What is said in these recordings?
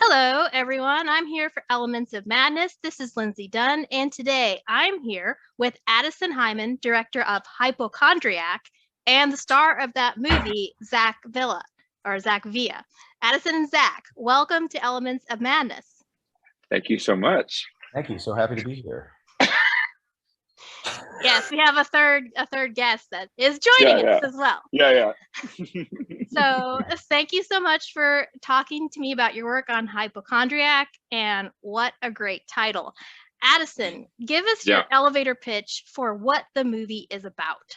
Hello, everyone. I'm here for Elements of Madness. This is Lindsey Dunn, and today I'm here with Addison Heimann, director of Hypochondriac, and the star of that movie, Zach Villa. Addison and Zach, welcome to Elements of Madness. Thank you so much. Thank you. So happy to be here. Yes, we have a third guest that is joining us as well. Yeah. So thank you so much for talking to me about your work on Hypochondriac, and what a great title. Addison, give us your elevator pitch for what the movie is about.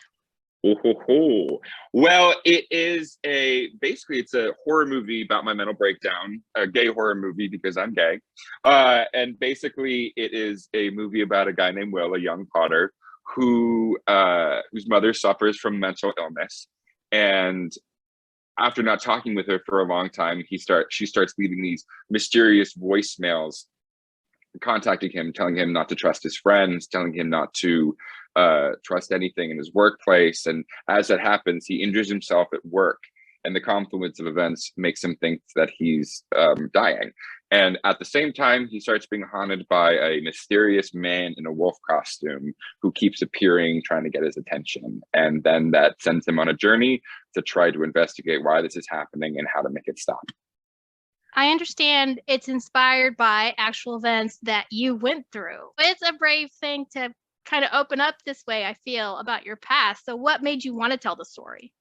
Well, it's a horror movie about my mental breakdown, a gay horror movie because I'm gay. And basically it is a movie about a guy named Will, a young Potter, whose mother suffers from mental illness. And after not talking with her for a long time, she starts leaving these mysterious voicemails contacting him, telling him not to trust his friends, telling him not to trust anything in his workplace. And as that happens, he injures himself at work, and the confluence of events makes him think that he's dying. And at the same time, he starts being haunted by a mysterious man in a wolf costume who keeps appearing, trying to get his attention. And then that sends him on a journey to try to investigate why this is happening and how to make it stop. I understand it's inspired by actual events that you went through. It's a brave thing to kind of open up this way, I feel, about your past. So what made you want to tell the story?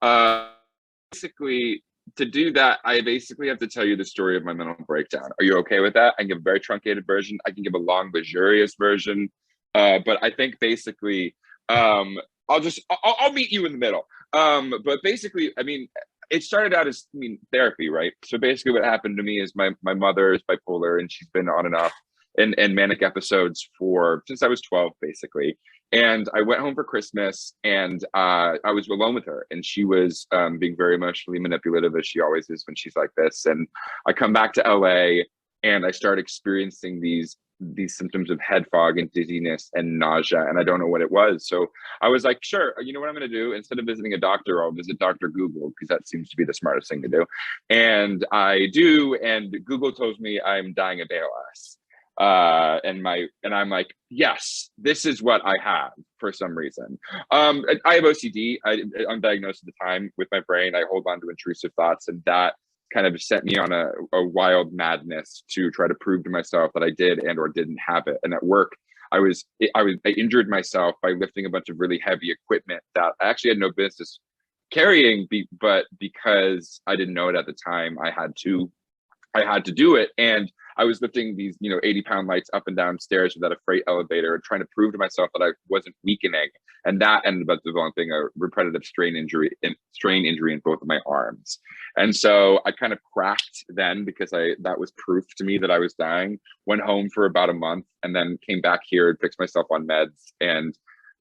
Basically, to do that, I basically have to tell you the story of my mental breakdown. Are you okay with that? I can give a very truncated version. I can give a long, luxurious version. But I think basically, I'll meet you in the middle. But basically, I mean, it started out as therapy, right? So basically what happened to me is my mother is bipolar, and she's been on and off in manic episodes since I was 12, basically. And I went home for Christmas, and I was alone with her, and she was being very emotionally manipulative, as she always is when she's like this. And I come back to LA, and I start experiencing these symptoms of head fog and dizziness and nausea, and I don't know what it was. So I was like, sure, you know what I'm going to do? Instead of visiting a doctor, I'll visit Dr. Google, because that seems to be the smartest thing to do. And I do, and Google tells me I'm dying of ALS. And I'm like, yes, this is what I have for some reason. I have OCD. I'm diagnosed at the time with my brain. I hold on to intrusive thoughts, and that kind of set me on a wild madness to try to prove to myself that I did and or didn't have it. And at work, I injured myself by lifting a bunch of really heavy equipment that I actually had no business carrying, but because I didn't know it at the time, I had to do it. And I was lifting these 80-pound lights up and down stairs without a freight elevator, trying to prove to myself that I wasn't weakening. And that ended up developing a repetitive strain injury in both of my arms. And so I kind of cracked then, because that was proof to me that I was dying. Went home for about a month, and then came back here and fixed myself on meds. And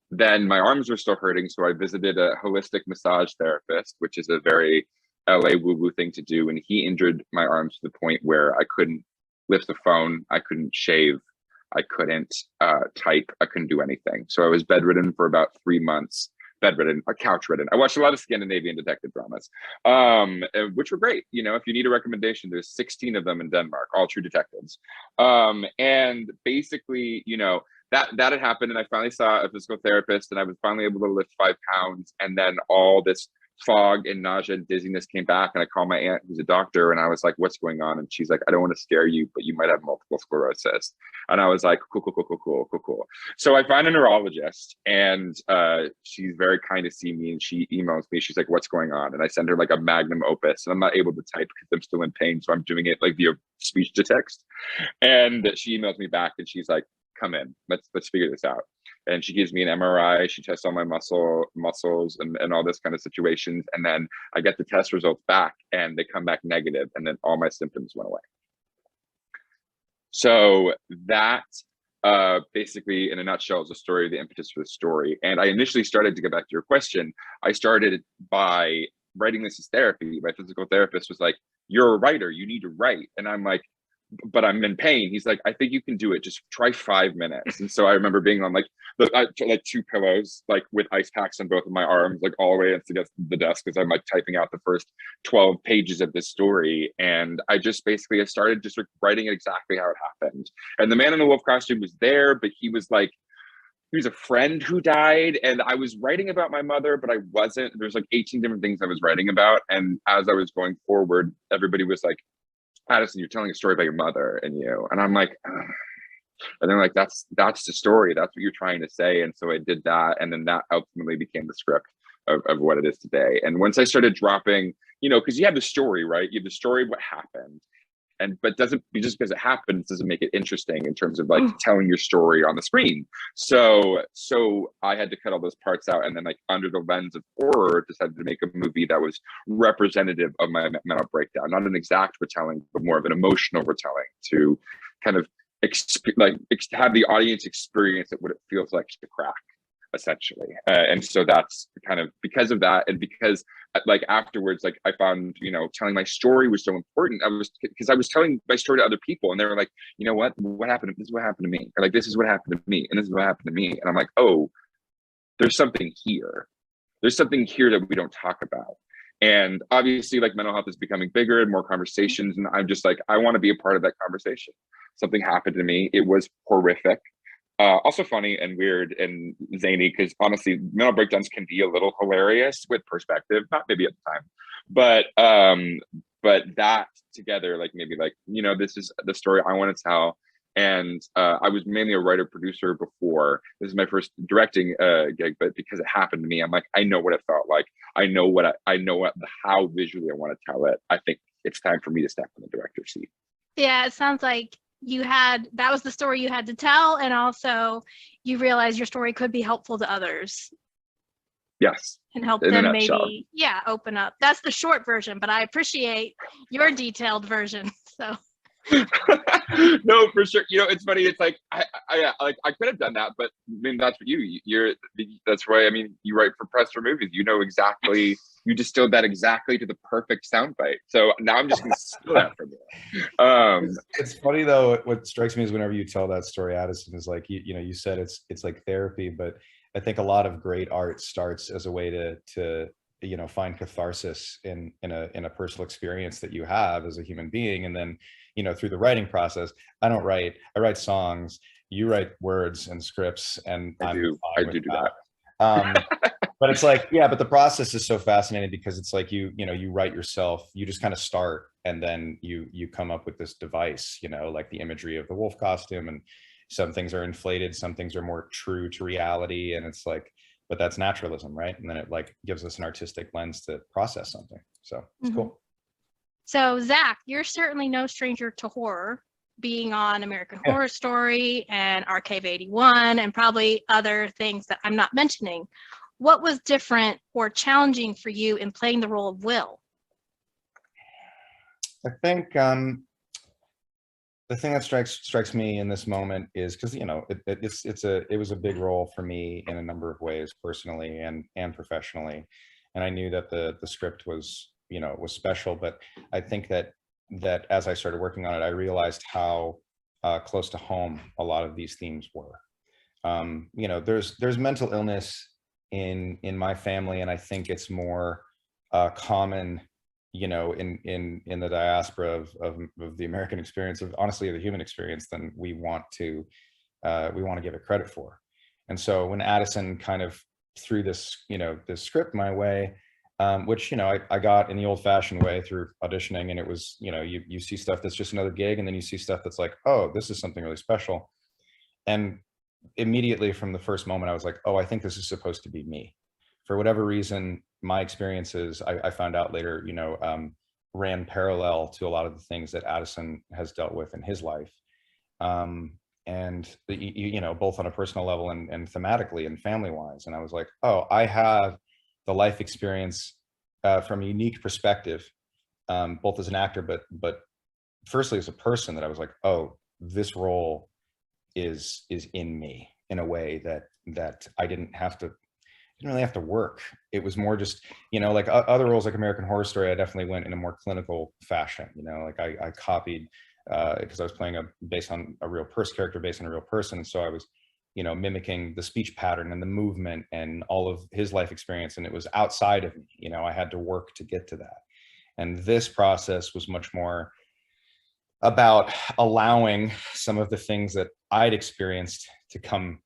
then my arms were still hurting, so I visited a holistic massage therapist, which is a very LA woo-woo thing to do. And he injured my arms to the point where I couldn't lift the phone, I couldn't shave, I couldn't type, I couldn't do anything. So I was bedridden for about 3 months. Couch-ridden. I watched a lot of Scandinavian detective dramas, which were great. If you need a recommendation, there's 16 of them in Denmark, all true detectives. And basically, that had happened, and I finally saw a physical therapist, and I was finally able to lift 5 pounds. And then all this fog and nausea and dizziness came back, and I called my aunt, who's a doctor, and I was like, what's going on? And she's like, I don't want to scare you, but you might have multiple sclerosis. And I was like, cool. So I find a neurologist, and she's very kind to see me, and she emails me. She's like, what's going on? And I send her like a magnum opus, and I'm not able to type because I'm still in pain, so I'm doing it like via speech to text. And she emails me back, and she's like, come in, let's figure this out. And she gives me an MRI. She tests all my muscles and all this kind of situations. And then I get the test results back, and they come back negative, and then all my symptoms went away. So that basically, in a nutshell, is the story, the impetus for the story. And I initially started, to get back to your question, I started by writing this as therapy. My physical therapist was like, you're a writer, you need to write. And I'm like, but I'm in pain. He's like, I think you can do it. Just try 5 minutes. And so I remember being on like like 2 pillows, like with ice packs on both of my arms, like all the way against the desk as I'm like typing out the first 12 pages of this story. And I just basically started just like writing it exactly how it happened. And the man in the wolf costume was there, but he was a friend who died, and I was writing about my mother, but I wasn't. There's like 18 different things I was writing about. And as I was going forward, everybody was like, Addison, you're telling a story about your mother and you. And I'm like, ugh. And they're like, that's the story. That's what you're trying to say. And so I did that. And then that ultimately became the script of what it is today. And once I started dropping, because you have the story, right? You have the story of what happened. But doesn't just because it happens doesn't make it interesting in terms of like telling your story on the screen. So I had to cut all those parts out, and then like under the lens of horror, decided to make a movie that was representative of my mental breakdown, not an exact retelling, but more of an emotional retelling to kind of have the audience experience what it feels like to crack, essentially. And so that's kind of because of that, and because like afterwards, like I found, telling my story was so important. Because I was telling my story to other people, and they were like, you know what happened? This is what happened to me. Or like, this is what happened to me, and this is what happened to me. And I'm like, oh, there's something here. There's something here that we don't talk about. And obviously, like, mental health is becoming bigger and more conversations. And I'm just like, I want to be a part of that conversation. Something happened to me. It was horrific. Also funny and weird and zany, because honestly, mental breakdowns can be a little hilarious with perspective, not maybe at the time, but that together, like maybe like, this is the story I want to tell. And I was mainly a writer producer before. This is my first directing gig, but because it happened to me, I'm like, I know what it felt like. I know how visually I want to tell it. I think it's time for me to step in the director's seat. Yeah, it sounds like that was the story you had to tell, and also you realized your story could be helpful to others. Yes. And help them maybe, open up. That's the short version, but I appreciate your detailed version. So no, for sure. It's funny. It's like I could have done that, but I mean, that's what that's why. I mean, you write for press for movies. Exactly. You distilled that exactly to the perfect soundbite. So now I'm just going to steal that from you. It's funny though. What strikes me is whenever you tell that story, Addison, is like you said it's like therapy, but I think a lot of great art starts as a way to find catharsis in a personal experience that you have as a human being, and then through the writing process. I write songs, you write words and scripts, and I do that. But it's like, but the process is so fascinating, because it's like you write yourself, you just kind of start, and then you come up with this device, like the imagery of the wolf costume, and some things are inflated, some things are more true to reality, and it's like, but that's naturalism, right? And then it like gives us an artistic lens to process something. So it's cool. So Zach, you're certainly no stranger to horror, being on American Horror Story and Archive 81 and probably other things that I'm not mentioning. What was different or challenging for you in playing the role of Will? I think the thing that strikes me in this moment is because it was a big role for me in a number of ways, personally and professionally, and I knew that the script was was special, but I think that as I started working on it, I realized how close to home a lot of these themes were. There's mental illness in my family, and I think it's more common in the diaspora of the American experience, of honestly the human experience, than we want to give it credit for. And so when Addison kind of threw this this script my way, which I got in the old-fashioned way through auditioning, and it was you see stuff that's just another gig, and then you see stuff that's like, oh, this is something really special. And immediately from the first moment, I was like, oh, I think this is supposed to be me. For whatever reason, my experiences, I found out later, ran parallel to a lot of the things that Addison has dealt with in his life. And both on a personal level and thematically and family-wise. And I was like, oh, I have the life experience from a unique perspective, both as an actor, but firstly as a person, that I was like, oh, this role is in me in a way that I didn't really have to work. It was more just, like other roles like American Horror Story, I definitely went in a more clinical fashion. Like I copied because I was playing based on a real character based on a real person. So I was, you know, mimicking the speech pattern and the movement and all of his life experience, and it was outside of me. You know, I had to work to get to that. And this process was much more about allowing some of the things that I'd experienced to come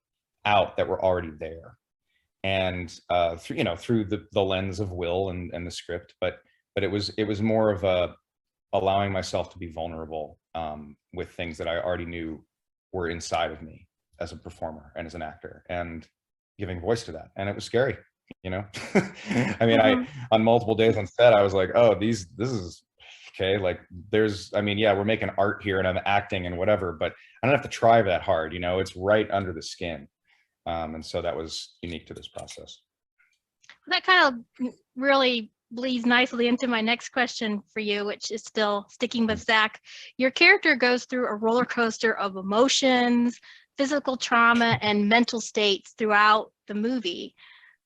out that were already there, and through, you know, through the lens of Will and the script. But it was more of a allowing myself to be vulnerable with things that I already knew were inside of me as a performer and as an actor, and giving voice to that. And it was scary, you know. I mean, on multiple days on set, I was like, oh, this is okay. Like, I mean, yeah, we're making art here and I'm acting and whatever, but I don't have to try that hard, you know. It's right under the skin. And so that was unique to this process. That kind of really bleeds nicely into my next question for you, which is still sticking with Zach. Your character goes through a roller coaster of emotions, physical trauma, and mental states throughout the movie.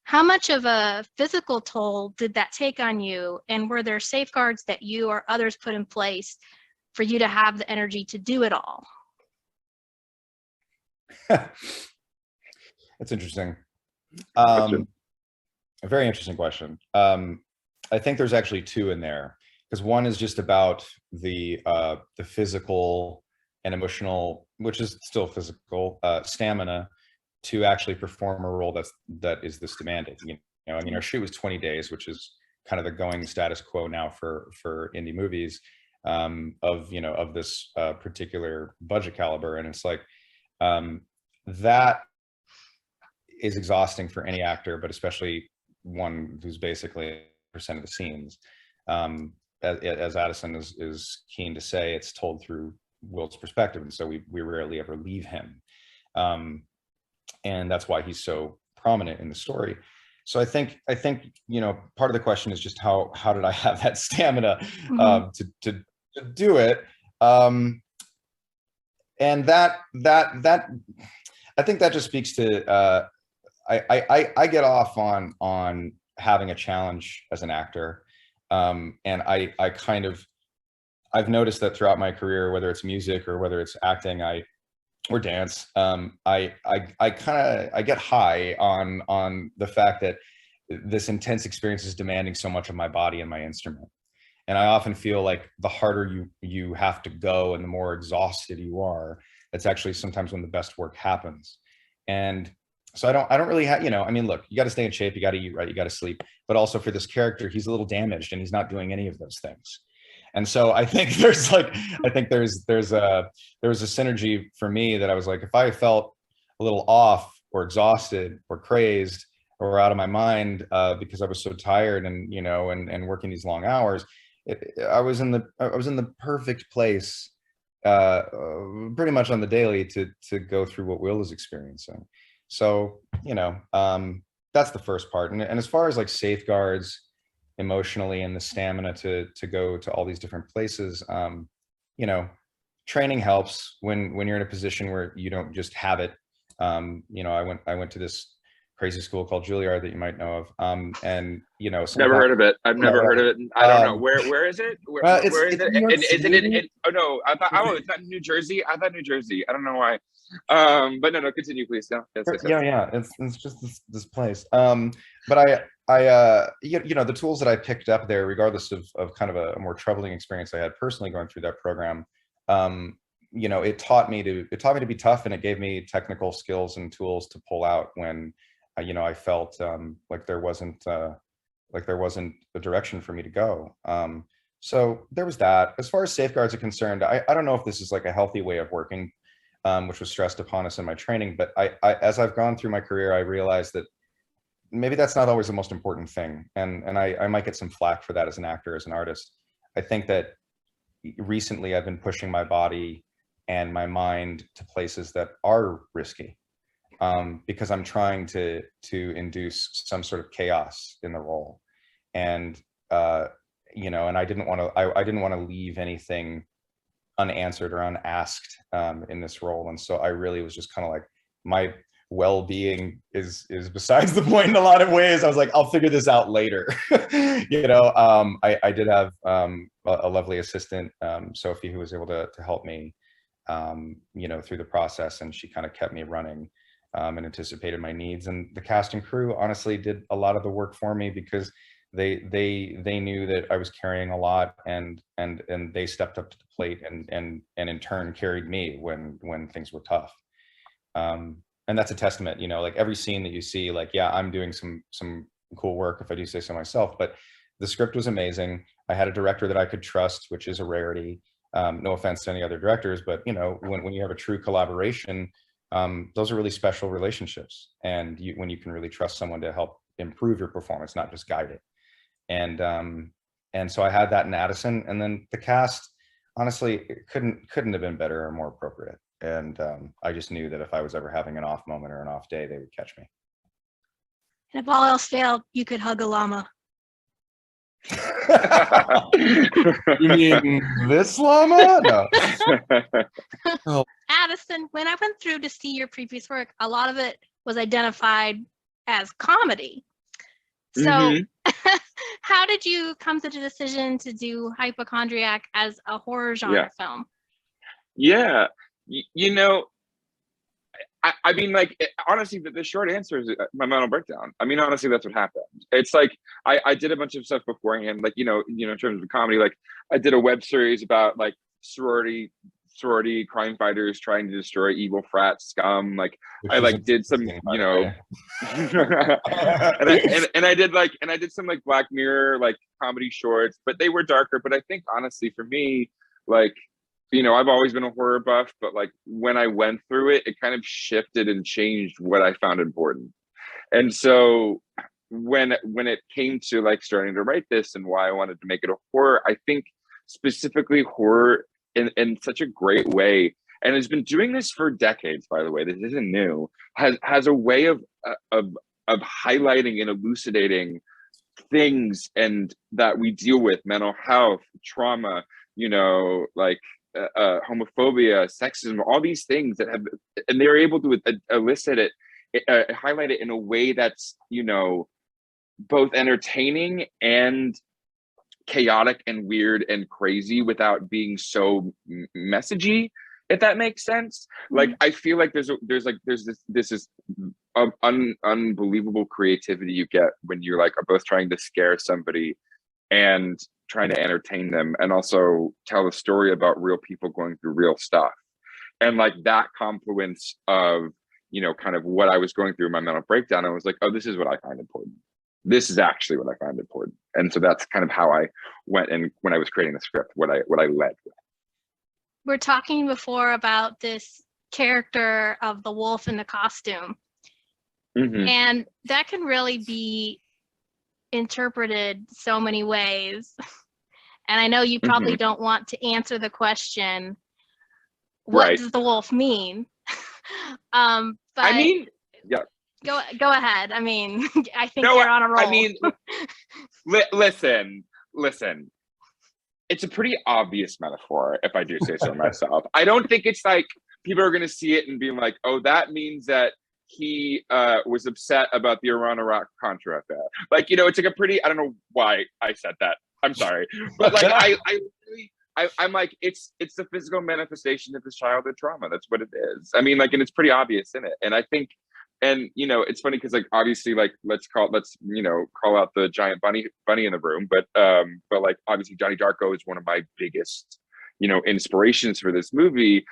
How much of a physical toll did that take on you? And were there safeguards that you or others put in place for you to have the energy to do it all? That's interesting. A very interesting question. I think there's actually two in there, because one is just about the physical and emotional, which is still physical, stamina to actually perform a role that is this demanding. You know, I mean, our shoot was 20 days, which is kind of the going status quo now for indie movies of this particular budget caliber, and it's like that is exhausting for any actor, but especially one who's basically percent of the scenes. As Addison is keen to say, it's told through Will's perspective, and so we rarely ever leave him, and that's why he's so prominent in the story. So I think you know, part of the question is just how did I have that stamina to do it, and that I think that just speaks to I get off on having a challenge as an actor, and I've noticed that throughout my career, whether it's music or whether it's acting, or dance, I get high on the fact that this intense experience is demanding so much of my body and my instrument, and I often feel like the harder you have to go and the more exhausted you are, that's actually sometimes when the best work happens. And so I don't really have, you know, I mean, look, you got to stay in shape, you got to eat right, you got to sleep, but also for this character, he's a little damaged and he's not doing any of those things. And so I think there was a synergy for me that I was like, if I felt a little off or exhausted or crazed or out of my mind because I was so tired and, you know, and working these long hours, I was in the perfect place pretty much on the daily to go through what Will is experiencing. So, you know, that's the first part. And as far as like safeguards emotionally and the stamina to go to all these different places, you know, training helps when you're in a position where you don't just have it. You know, I went to this crazy school called Juilliard that you might know of, and you know, never heard of it. I've never heard of it. I don't know where is it. Where is it? And is it? Oh no, I thought. Oh, it's not New Jersey. I thought New Jersey. I don't know why. But no, continue, please. No. Yes. Yeah. It's just this place. But I you know, the tools that I picked up there, regardless of kind of a more troubling experience I had personally going through that program, you know, it taught me to be tough, and it gave me technical skills and tools to pull out when, you know, I felt like there wasn't a direction for me to go. So there was that. As far as safeguards are concerned, I don't know if this is like a healthy way of working, which was stressed upon us in my training, but I as I've gone through my career, I realized that maybe that's not always the most important thing. And I might get some flack for that as an actor, as an artist. I think that recently I've been pushing my body and my mind to places that are risky, because I'm trying to induce some sort of chaos in the role. And, you know, and I didn't want to leave anything unanswered or unasked in this role. And so I really was just kind of like, well-being is besides the point in a lot of ways. I was like, I'll figure this out later. I did have a lovely assistant, Sophie, who was able to help me, through the process, and she kind of kept me running and anticipated my needs. And the cast and crew honestly did a lot of the work for me, because they knew that I was carrying a lot, and they stepped up to the plate and in turn carried me when things were tough. And that's a testament, like every scene that you see, like, yeah, I'm doing some cool work, if I do say so myself, but the script was amazing. I had a director that I could trust, which is a rarity. No offense to any other directors, but when you have a true collaboration, those are really special relationships. And when you can really trust someone to help improve your performance, not just guide it. And so I had that in Addison, and then the cast, honestly, it couldn't have been better or more appropriate. And I just knew that if I was ever having an off moment or an off day, they would catch me. And if all else failed, you could hug a llama. You mean this llama? No. Oh. Addison, when I went through to see your previous work, a lot of it was identified as comedy. So how did you come to the decision to do Hypochondriac as a horror genre film? Yeah. I mean, like, honestly, the short answer is my mental breakdown. I mean, honestly, that's what happened. It's like, I did a bunch of stuff beforehand, like, in terms of comedy, like I did a web series about like sorority crime fighters trying to destroy evil frat scum. Like, I like did some, and I did some like Black Mirror, like comedy shorts, but they were darker. But I think honestly for me, like, I've always been a horror buff, but like when I went through it, it kind of shifted and changed what I found important. And so when it came to like starting to write this and why I wanted to make it a horror, I think specifically horror in such a great way, and has been doing this for decades, by the way, this isn't new, has a way of highlighting and elucidating things and that we deal with, mental health, trauma, like homophobia, sexism, all these things that have, and they're able to elicit it, highlight it in a way that's, both entertaining and chaotic and weird and crazy without being so messagey, if that makes sense. Like, I feel like there's this unbelievable creativity you get when you're like both trying to scare somebody and trying to entertain them, and also tell a story about real people going through real stuff. And like that confluence of, kind of what I was going through in my mental breakdown, I was like, oh, this is what I find important. This is actually what I find important. And so that's kind of how I went, and when I was creating the script, what I led with. We're talking before about this character of the wolf in the costume. And that can really be interpreted so many ways. And I know you probably don't want to answer the question, what does the wolf mean? But I mean, yeah. Go ahead. I mean, I think you're on a roll. I mean, listen. It's a pretty obvious metaphor, if I do say so myself. I don't think it's like people are going to see it and be like, oh, that means that he was upset about the Iran-Iraq-Contra affair. Like, it's like a pretty, I don't know why I said that. I'm sorry. But like, I'm like, it's the physical manifestation of his childhood trauma. That's what it is. I mean, like, and it's pretty obvious in it. And I think, and it's funny because like, obviously, like, let's call out the giant bunny in the room. But like, obviously Johnny Darko is one of my biggest, inspirations for this movie,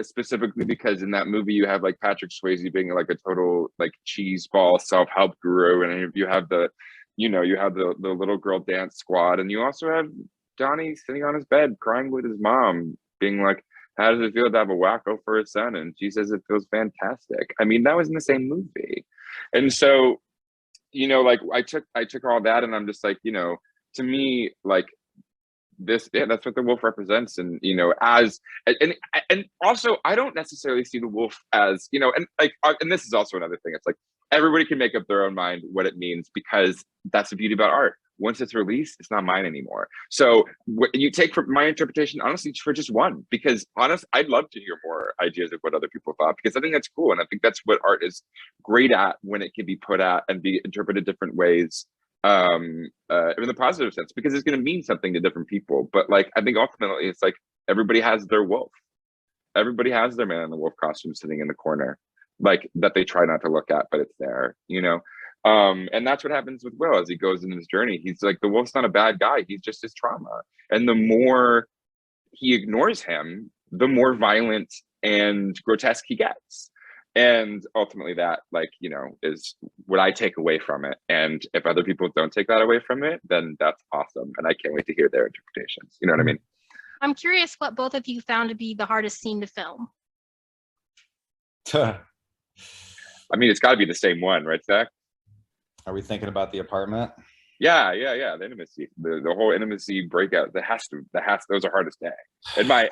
specifically because in that movie you have like Patrick Swayze being like a total like cheese ball self-help guru, and you have the little girl dance squad, and you also have Donnie sitting on his bed crying with his mom, being like, how does it feel to have a wacko for a son? And she says it feels fantastic. I mean, that was in the same movie. And so, like I took all that, and I'm just like, to me, like, this, that's what the wolf represents. And and also I don't necessarily see the wolf as, and like, and this is also another thing, it's like everybody can make up their own mind what it means, because that's the beauty about art. once it's released, it's not mine anymore. So what you take from my interpretation, honestly, for just one, because I'd love to hear more ideas of what other people thought, because I think that's cool. And I think that's what art is great at, when it can be put at and be interpreted different ways, in the positive sense, because it's going to mean something to different people. But like, I think ultimately it's like everybody has their wolf. Everybody has their man in the wolf costume sitting in the corner, like that they try not to look at, but it's there, you know? And that's what happens with Will as he goes in his journey. He's like, the wolf's not a bad guy. He's just his trauma. And the more he ignores him, the more violent and grotesque he gets. And ultimately that, like, you know, is what I take away from it. And if other people don't take that away from it, then that's awesome. And I can't wait to hear their interpretations. You know what I mean? I'm curious what both of you found to be the hardest scene to film. I mean, it's got to be the same one, right, Zach? Are we thinking about the apartment? Yeah. The intimacy, the whole intimacy breakout. Those are hardest day, in my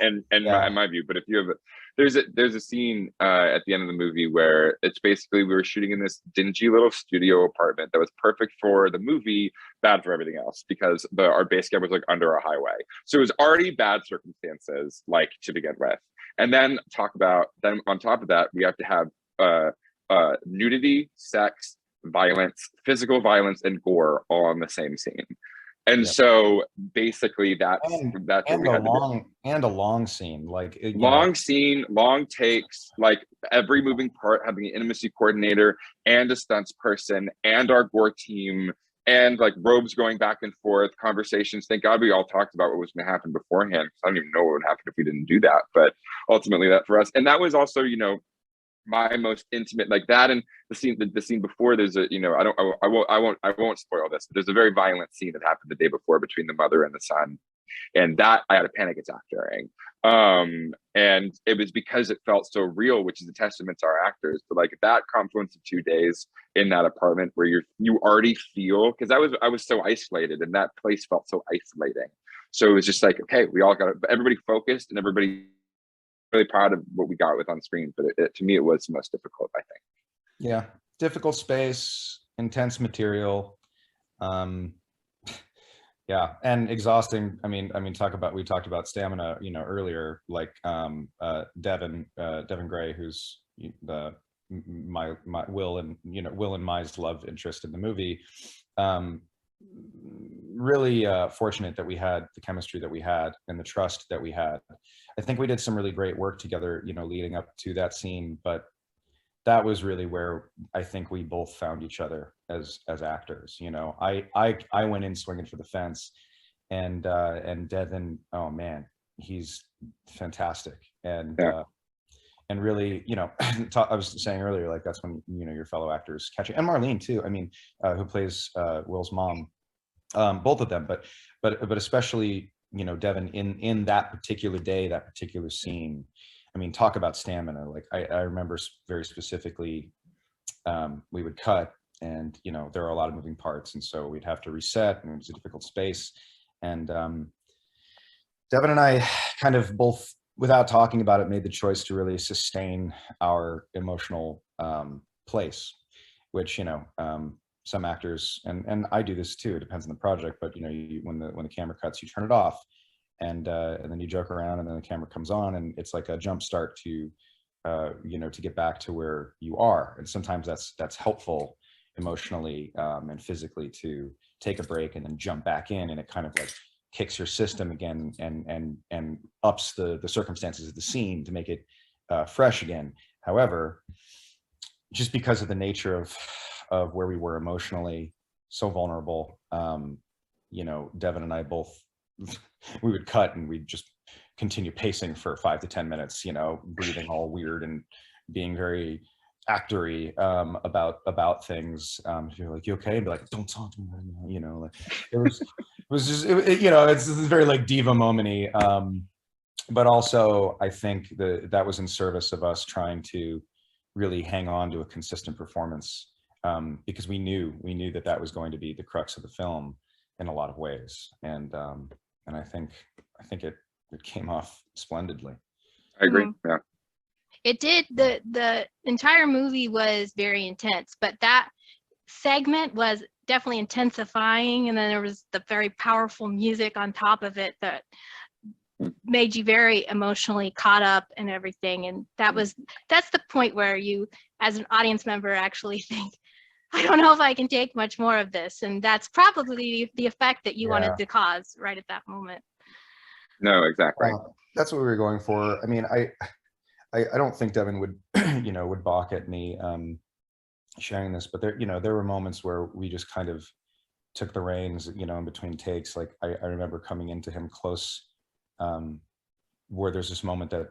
view. But if you have, there's a scene at the end of the movie where it's basically we were shooting in this dingy little studio apartment that was perfect for the movie, bad for everything else, because our base camp was like under a highway, so it was already bad circumstances, like, to begin with. And then on top of that, we have to have nudity, sex, violence, physical violence, and gore all on the same scene. And so basically that's what we had to do. And a long scene, like scene, long takes, like every moving part having an intimacy coordinator and a stunts person and our gore team, and like robes going back and forth, conversations. Thank God we all talked about what was going to happen beforehand, because I don't even know what would happen if we didn't do that. But ultimately that for us, and that was also, you know, my most intimate, like that. And the scene before, there's a, you know, I won't spoil this, but there's a very violent scene that happened the day before between the mother and the son, and that I had a panic attack during. And it was because it felt so real, which is a testament to our actors. But like that confluence of 2 days in that apartment where you already feel, because I was so isolated, and that place felt so isolating. So it was just like, okay, we all got everybody focused, and everybody really proud of what we got with on screen. But to me, it was the most difficult, I think. Yeah, difficult space, intense material, yeah, and exhausting. I mean, we talked about stamina, you know, earlier, like Devin Gray, who's my Will and Mai's love interest in the movie. Really fortunate that we had the chemistry that we had and the trust that we had. I think we did some really great work together, you know, leading up to that scene, but that was really where I think we both found each other as actors. You know, I went in swinging for the fence, and Devin, oh man, he's fantastic. And really, you know, I was saying earlier, like that's when, you know, your fellow actors catch it, and Marlene too. I mean, who plays Will's mom, both of them, but especially, you know, Devin in that particular day, that particular scene. I mean, talk about stamina. Like I remember very specifically, we would cut, and, you know, there are a lot of moving parts, and so we'd have to reset, and it was a difficult space. And Devin and I kind of both, without talking about it, made the choice to really sustain our emotional place, which, you know, some actors, and I do this too, it depends on the project, but, you know, when the camera cuts, you turn it off, and then you joke around, and then the camera comes on, and it's like a jump start to, you know, to get back to where you are. And sometimes that's helpful emotionally and physically, to take a break and then jump back in, and it kind of like kicks your system again, and ups the circumstances of the scene to make it fresh again. However, just because of the nature of where we were emotionally, so vulnerable, you know, Devin and I both, we would cut, and we'd just continue pacing for 5 to 10 minutes, you know, breathing all weird and being very actory about things. You're like, you okay? And be like, don't talk to me right now, you know. Like, it was just, you know, it's very like diva moment-y. But also, I think that was in service of us trying to really hang on to a consistent performance, because we knew that was going to be the crux of the film in a lot of ways. And I think it came off splendidly. I agree. Yeah. It did. The entire movie was very intense, but that segment was definitely intensifying, and then there was the very powerful music on top of it that made you very emotionally caught up and everything. And that's the point where you, as an audience member, actually think, I don't know if I can take much more of this. And that's probably the effect that you wanted to cause right at that moment. No, exactly. That's what we were going for. I mean, I don't think Devin would, would balk at me sharing this, but there were moments where we just kind of took the reins, in between takes. Like I remember coming into him close, where there's this moment that,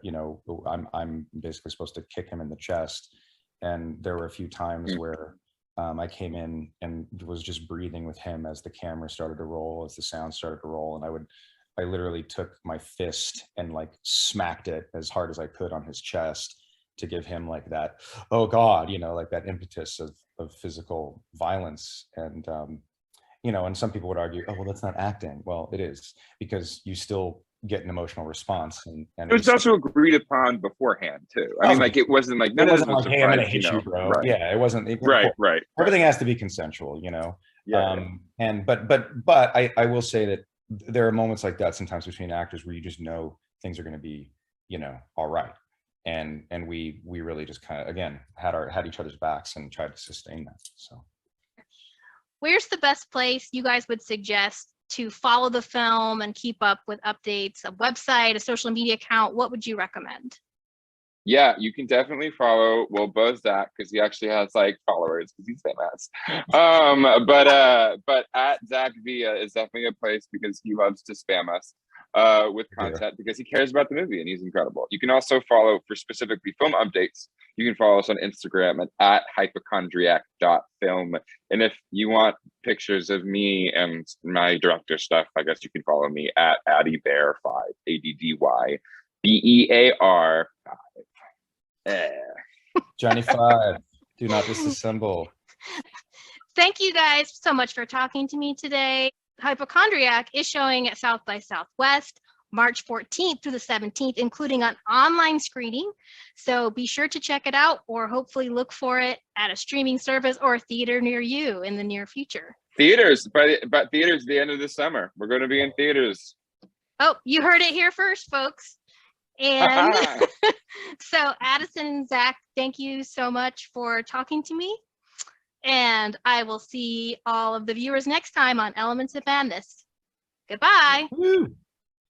I'm basically supposed to kick him in the chest. And there were a few times where I came in and was just breathing with him as the camera started to roll, as the sound started to roll. And I literally took my fist and like smacked it as hard as I could on his chest to give him like that, oh God, like that impetus of physical violence. And, and some people would argue, oh, well, that's not acting. Well, it is, because you still get an emotional response. And it was also agreed upon beforehand too. I mean, like, it wasn't like, none of this was like, hey, I'm gonna hit you, bro. Right. Yeah, it wasn't. Right. Everything has to be consensual, Yeah. And, but I will say that there are moments like that sometimes between actors where you just know things are going to be, all right. And we really just kind of, again, had each other's backs and tried to sustain that. So where's the best place you guys would suggest to follow the film and keep up with updates? A website, a social media account? What would you recommend? Yeah, you can definitely follow, well, both Zach, because he actually has like followers because he's famous. But at Zach Villa is definitely a place because he loves to spam us with content because he cares about the movie and he's incredible. You can also follow, for specifically film updates, you can follow us on Instagram at hypochondriac.film. And if you want pictures of me and my director stuff, I guess you can follow me at AddieBear5, ADDYBEAR5. Johnny 5, do not disassemble. Thank you guys so much for talking to me today. Hypochondriac is showing at South by Southwest March 14th through the 17th, including an online screening. So be sure to check it out, or hopefully look for it at a streaming service or a theater near you in the near future. Theaters, but theaters the end of the summer. We're going to be in theaters. Oh, you heard it here first, folks. And so Addison and Zach, thank you so much for talking to me. And I will see all of the viewers next time on Elements of Madness. Goodbye. Woo.